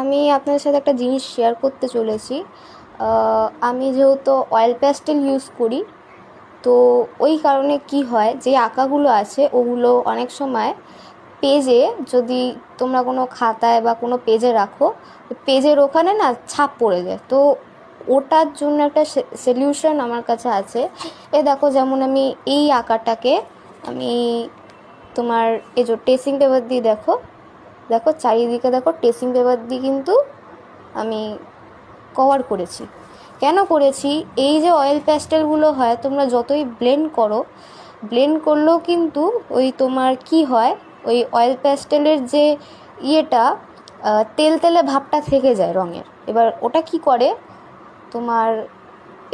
আমি আপনাদের সাথে একটা জিনিস শেয়ার করতে চলেছি। আমি যেহেতু অয়েল প্যাস্টেল ইউজ করি, তো ওই কারণে কি হয়, যে আঁকাগুলো আছে ওগুলো অনেক সময় পেজে, যদি তোমরা কোনো খাতায় বা কোনো পেজে রাখো, পেজের ওখানে না ছাপ পড়ে যায়। তো ওটার জন্য একটা সলিউশন আমার কাছে আছে। দেখো, যেমন আমি এই আঁকাটাকে আমি তোমার এই যে ট্রেসিং পেপার দিয়ে দেখো দেখো চারিদিকে দেখো ট্রেসিং পেপার দিয়ে কিন্তু আমি কভার করেছি। কেন করেছি? এই যে অয়েল প্যাস্টেলগুলো হয়, তোমরা যতই ব্লেন্ড করলেও কিন্তু ওই তোমার কি হয়, ওই অয়েল প্যাস্টেলের যে ইয়েটা তেল তেলে ভাবটা থেকে যায় রঙের। এবার ওটা কি করে, তোমার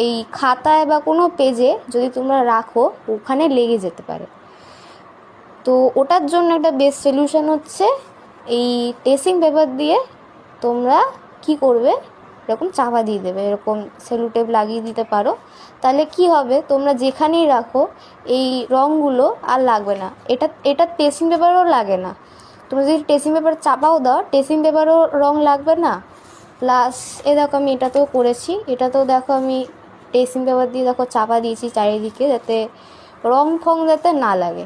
এই খাতায় বা কোনো পেজে যদি তোমরা রাখো, ওখানে লেগে যেতে পারে। তো ওটার জন্য একটা বেস্ট সলিউশন হচ্ছে এই ট্রেসিং পেপার দিয়ে তোমরা কি করবে, এরকম চাপা দিয়ে দেবে, এরকম সেলো টেপ লাগিয়ে দিতে পারো। তাহলে কি হবে, তোমরা যেখানেই রাখো এই রঙগুলো আর লাগবে না। এটা ট্রেসিং পেপারও লাগে না। তোমরা যদি ট্রেসিং পেপার চাপাও দাও, ট্রেসিং পেপারও রঙ লাগবে না। প্লাস দেখো আমি এটাতেও করেছি, এটাতেও দেখো আমি ট্রেসিং পেপার দিয়ে দেখো চাপা দিয়েছি চারিদিকে, যাতে রঙ ফং যাতে না লাগে।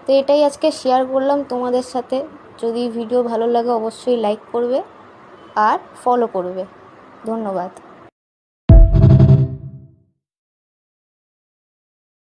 তো এটাই আজকে শেয়ার করলাম তোমাদের সাথে। যদি ভিডিও ভালো লাগে অবশ্যই লাইক করবে আর ফলো করবে। ধন্যবাদ।